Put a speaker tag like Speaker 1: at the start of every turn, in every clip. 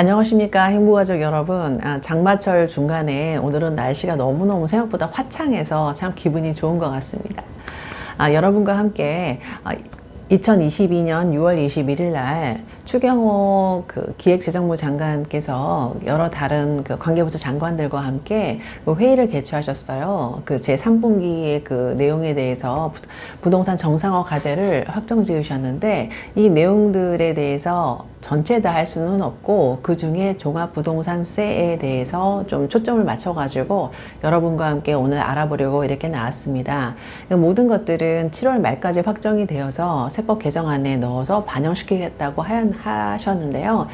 Speaker 1: 안녕하십니까 행복가족 여러분. 장마철 중간에 오늘은 날씨가 너무너무 생각보다 화창해서 참 기분이 좋은 것 같습니다. 여러분과 함께 2022년 6월 21일 날 추경호 기획재정부 장관께서 여러 다른 관계부처 장관들과 함께 회의를 개최하셨어요. 제3분기의 내용에 대해서 부동산 정상화 과제를 확정 지으셨는데, 이 내용들에 대해서 전체 다 할 수는 없고 그 중에 종합부동산세에 대해서 좀 초점을 맞춰가지고 여러분과 함께 오늘 알아보려고 이렇게 나왔습니다. 모든 것들은 7월 말까지 확정이 되어서 세법 개정안에 넣어서 반영시키겠다고 하셨는데요.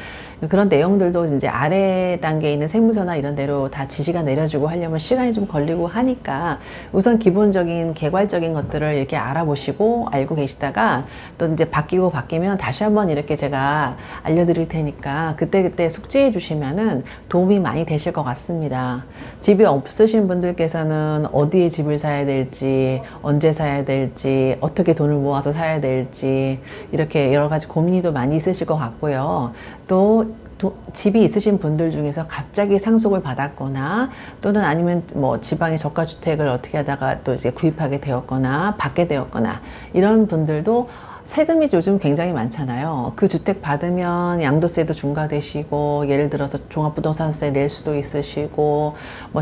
Speaker 1: 그런 내용들도 이제 아래 단계에 있는 세무서나 이런 데로 다 지시가 내려지고 하려면 시간이 좀 걸리고 하니까 우선 기본적인 개괄적인 것들을 이렇게 알아보시고 알고 계시다가 또 이제 바뀌면 다시 한번 이렇게 제가 알려드릴 테니까 그때그때 숙지해 주시면은 도움이 많이 되실 것 같습니다. 집이 없으신 분들께서는 어디에 집을 사야 될지, 언제 사야 될지, 어떻게 돈을 모아서 사야 될지 이렇게 여러 가지 고민이 또 많이 있으실 것 같고요. 또 집이 있으신 분들 중에서 갑자기 상속을 받았거나 또는 아니면 지방의 저가주택을 어떻게 하다가 또 이제 구입하게 되었거나 받게 되었거나 이런 분들도 세금이 요즘 굉장히 많잖아요. 그 주택 받으면 양도세도 중과되시고, 예를 들어서 종합부동산세 낼 수도 있으시고,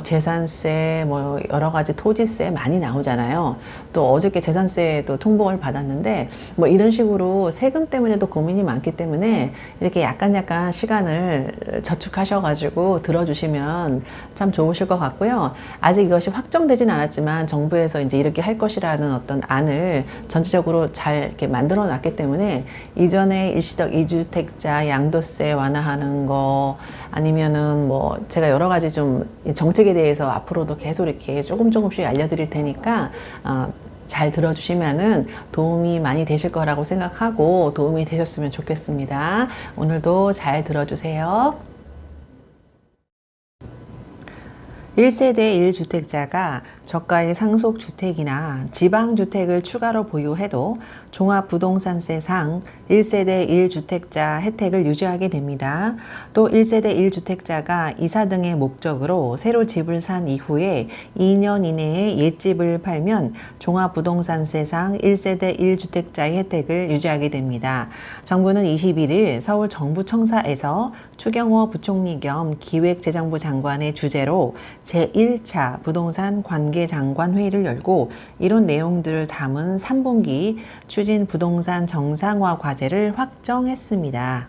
Speaker 1: 재산세, 여러 가지 토지세 많이 나오잖아요. 또 어저께 재산세도 통보를 받았는데, 이런 식으로 세금 때문에도 고민이 많기 때문에 이렇게 약간 시간을 저축하셔가지고 들어주시면 참 좋으실 것 같고요. 아직 이것이 확정되진 않았지만 정부에서 이제 이렇게 할 것이라는 어떤 안을 전체적으로 잘 이렇게 만들어 놨기 때문에 이전에 일시적 이주택자 양도세 완화하는 거 아니면은 제가 여러 가지 좀 정책에 대해서 앞으로도 계속 이렇게 조금씩 알려드릴 테니까 잘 들어주시면은 도움이 많이 되실 거라고 생각하고 도움이 되셨으면 좋겠습니다. 오늘도 잘 들어주세요. 1세대 1주택자가 저가의 상속주택이나 지방주택을 추가로 보유해도 종합부동산세상 1세대 1주택자 혜택을 유지하게 됩니다. 또 1세대 1주택자가 이사 등의 목적으로 새로 집을 산 이후에 2년 이내에 옛집을 팔면 종합부동산세상 1세대 1주택자의 혜택을 유지하게 됩니다. 정부는 21일 서울 정부청사에서 추경호 부총리 겸 기획재정부 장관의 주재로 제1차 부동산 관계장관 회의를 열고 이런 내용들을 담은 3분기 추진 부동산 정상화 과제를 확정했습니다.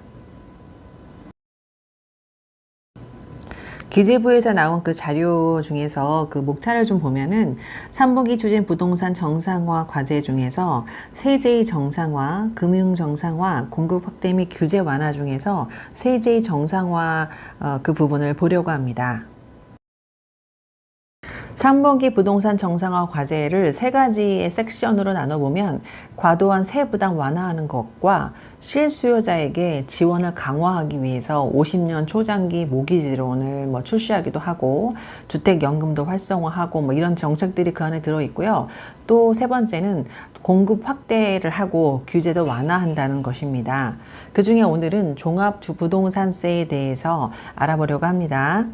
Speaker 1: 기재부에서 나온 자료 중에서 목차를 좀 보면은 3분기 추진 부동산 정상화 과제 중에서 세제의 정상화, 금융 정상화, 공급 확대 및 규제 완화 중에서 세제의 정상화 그 부분을 보려고 합니다. 3분기 부동산 정상화 과제를 3가지의 섹션으로 나눠보면 과도한 세부담 완화하는 것과 실수요자에게 지원을 강화하기 위해서 50년 초장기 모기지론을 출시하기도 하고 주택연금도 활성화하고 이런 정책들이 그 안에 들어있고요. 또 3번째는 공급 확대를 하고 규제도 완화한다는 것입니다. 그 중에 오늘은 종합부동산세에 대해서 알아보려고 합니다.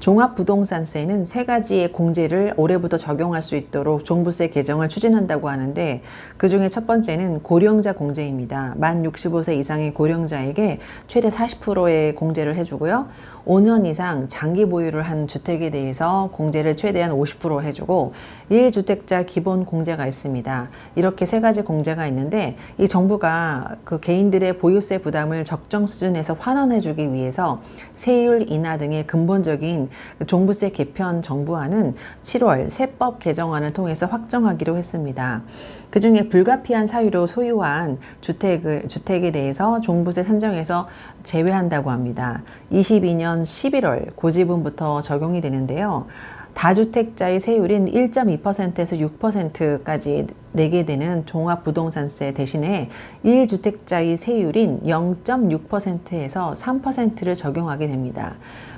Speaker 1: 종합부동산세는 3가지의 공제를 올해부터 적용할 수 있도록 종부세 개정을 추진한다고 하는데 그 중에 첫 번째는 고령자 공제입니다. 만 65세 이상의 고령자에게 최대 40%의 공제를 해주고요. 5년 이상 장기 보유를 한 주택에 대해서 공제를 최대한 50% 해주고 1주택자 기본 공제가 있습니다. 이렇게 3가지 공제가 있는데 이 정부가 개인들의 보유세 부담을 적정 수준에서 환원해주기 위해서 세율 인하 등의 근본적인 종부세 개편 정부안은 7월 세법 개정안을 통해서 확정하기로 했습니다. 그 중에 불가피한 사유로 소유한 주택에 대해서 종부세 산정에서 제외한다고 합니다. 22년 11월 고지분부터 적용이 되는데요. 다주택자의 세율인 1.2%에서 6%까지 내게 되는 종합부동산세 대신에 1주택자의 세율인 0.6%에서 3%를 적용하게 됩니다.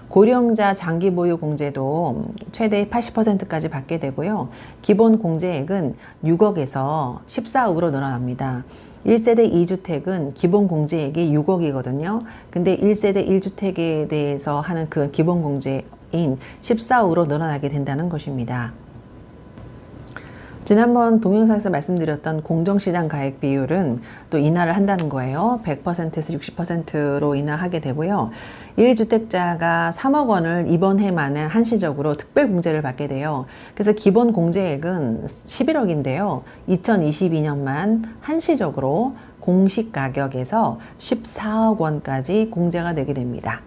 Speaker 1: 고령자 장기 보유 공제도 최대 80%까지 받게 되고요. 기본 공제액은 6억에서 14억으로 늘어납니다. 1세대 2주택은 기본 공제액이 6억이거든요. 근데 1세대 1주택에 대해서 하는 그 기본 공제인 14억으로 늘어나게 된다는 것입니다. 지난번 동영상에서 말씀드렸던 공정시장 가액 비율은 또 인하를 한다는 거예요. 100%에서 60%로 인하하게 되고요. 1주택자가 3억 원을 이번 해만에 한시적으로 특별공제를 받게 돼요. 그래서 기본 공제액은 11억인데요. 2022년만 한시적으로 공시가격에서 14억 원까지 공제가 되게 됩니다.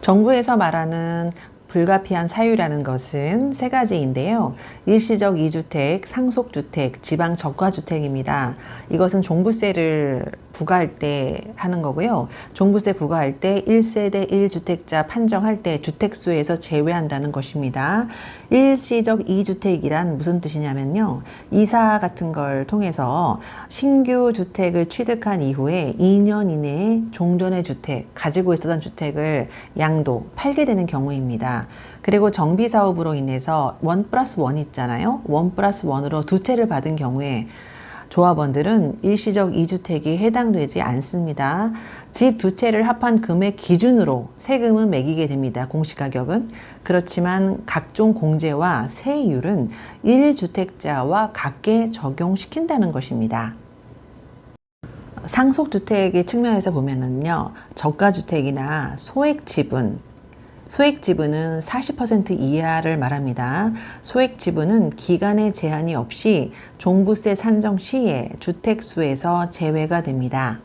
Speaker 1: 정부에서 말하는 불가피한 사유라는 것은 세 가지인데요. 일시적 2주택, 상속주택, 지방 저가주택입니다. 이것은 종부세를 부과할 때 하는 거고요. 종부세 부과할 때 1세대 1주택자 판정할 때 주택수에서 제외한다는 것입니다. 일시적 2주택이란 무슨 뜻이냐면요. 이사 같은 걸 통해서 신규 주택을 취득한 이후에 2년 이내에 종전의 주택, 가지고 있었던 주택을 양도, 팔게 되는 경우입니다. 그리고 정비사업으로 인해서 1+1 있잖아요. 1+1으로 두 채를 받은 경우에 조합원들은 일시적 2주택이 해당되지 않습니다. 집 두 채를 합한 금액 기준으로 세금은 매기게 됩니다. 공시가격은. 그렇지만 각종 공제와 세율은 1주택자와 같게 적용시킨다는 것입니다. 상속주택의 측면에서 보면은요, 저가주택이나 소액지분, 소액지분은 40% 이하를 말합니다. 소액지분은 기간의 제한이 없이 종부세 산정 시에 주택수에서 제외가 됩니다.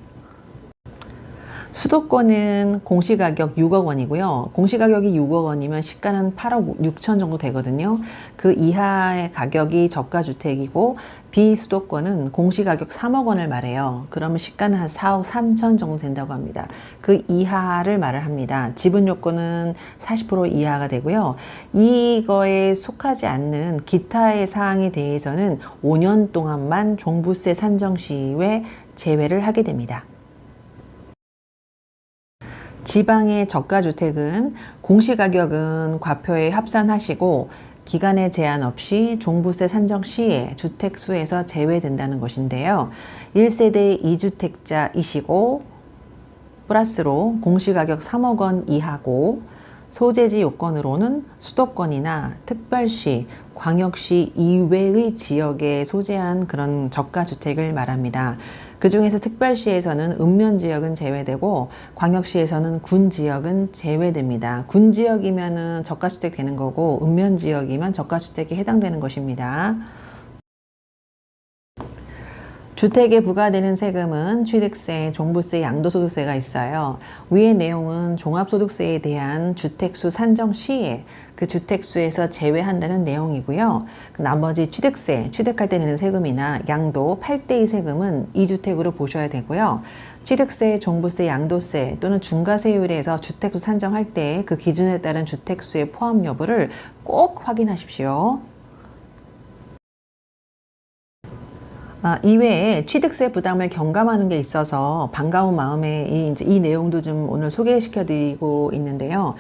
Speaker 1: 수도권은 공시가격 6억 원이고요. 공시가격이 6억 원이면 시가는 8억 6천 정도 되거든요. 그 이하의 가격이 저가주택이고 비수도권은 공시가격 3억 원을 말해요. 그러면 시가는 한 4억 3천 정도 된다고 합니다. 그 이하를 말을 합니다. 지분 요건은 40% 이하가 되고요. 이거에 속하지 않는 기타의 사항에 대해서는 5년 동안만 종부세 산정 시에 제외를 하게 됩니다. 지방의 저가주택은 공시가격은 과표에 합산하시고 기간의 제한 없이 종부세 산정 시에 주택수에서 제외된다는 것인데요. 1세대 2주택자이시고 플러스로 공시가격 3억 원 이하고 소재지 요건으로는 수도권이나 특별시, 광역시 이외의 지역에 소재한 그런 저가주택을 말합니다. 그 중에서 특별시에서는 읍면지역은 제외되고 광역시에서는 군지역은 제외됩니다. 군지역이면은 저가주택 되는 거고 읍면지역이면 저가주택이 해당되는 것입니다. 주택에 부과되는 세금은 취득세, 종부세, 양도소득세가 있어요. 위의 내용은 종합소득세에 대한 주택수 산정 시에 그 주택수에서 제외한다는 내용이고요. 나머지 취득세, 취득할 때 내는 세금이나 양도, 팔 때의 세금은 2주택으로 보셔야 되고요. 취득세, 종부세, 양도세 또는 중과세율에서 주택수 산정할 때 그 기준에 따른 주택수의 포함 여부를 꼭 확인하십시오. 이외에 취득세 부담을 경감하는 게 있어서 반가운 마음에 이 내용도 좀 오늘 소개시켜 드리고 있는데요.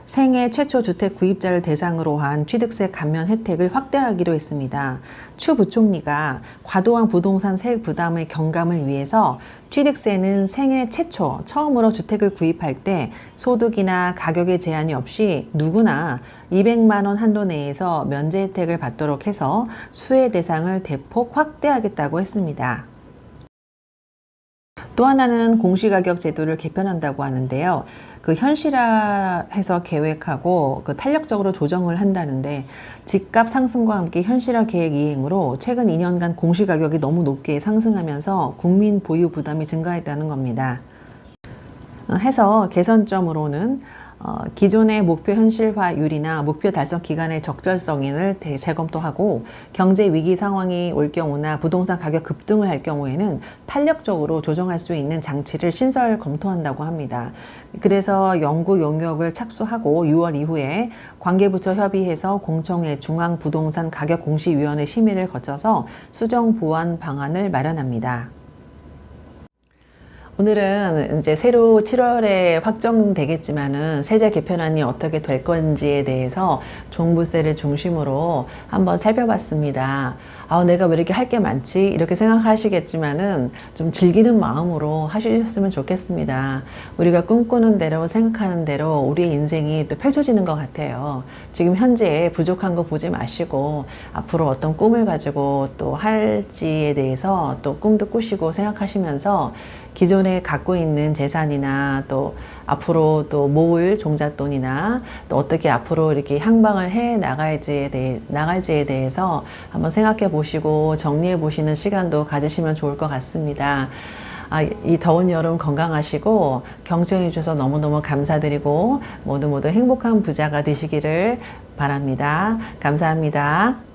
Speaker 1: 생애 최초 주택 구입자를 대상으로 한 취득세 감면 혜택을 확대하기로 했습니다. 추 부총리가 과도한 부동산 세액 부담의 경감을 위해서 취득세는 생애 최초 처음으로 주택을 구입할 때 소득이나 가격의 제한이 없이 누구나 200만 원 한도 내에서 면제 혜택을 받도록 해서 수혜 대상을 대폭 확대하겠다고 했습니다. 또 하나는 공시가격 제도를 개편한다고 하는데요. 그 현실화해서 계획하고 그 탄력적으로 조정을 한다는데 집값 상승과 함께 현실화 계획 이행으로 최근 2년간 공시가격이 너무 높게 상승하면서 국민 보유 부담이 증가했다는 겁니다. 해서 개선점으로는 기존의 목표 현실화율이나 목표 달성 기간의 적절성을 재검토하고 경제 위기 상황이 올 경우나 부동산 가격 급등을 할 경우에는 탄력적으로 조정할 수 있는 장치를 신설 검토한다고 합니다. 그래서 연구 용역을 착수하고 6월 이후에 관계부처 협의해서 공청회 중앙부동산 가격공시위원회 심의를 거쳐서 수정 보완 방안을 마련합니다. 오늘은 이제 새로 7월에 확정되겠지만은 세제 개편안이 어떻게 될 건지에 대해서 종부세를 중심으로 한번 살펴봤습니다. 내가 왜 이렇게 할 게 많지? 이렇게 생각하시겠지만은 좀 즐기는 마음으로 하셨으면 좋겠습니다. 우리가 꿈꾸는 대로 생각하는 대로 우리의 인생이 또 펼쳐지는 것 같아요. 지금 현재 부족한 거 보지 마시고 앞으로 어떤 꿈을 가지고 또 할지에 대해서 또 꿈도 꾸시고 생각하시면서 기존에 갖고 있는 재산이나 또 앞으로 또 모을 종잣돈이나 또 어떻게 앞으로 이렇게 향방을 해 나갈지에 대해서 한번 생각해 보시고 정리해 보시는 시간도 가지시면 좋을 것 같습니다. 이 더운 여름 건강하시고 경청해 주셔서 너무너무 감사드리고 모두 행복한 부자가 되시기를 바랍니다. 감사합니다.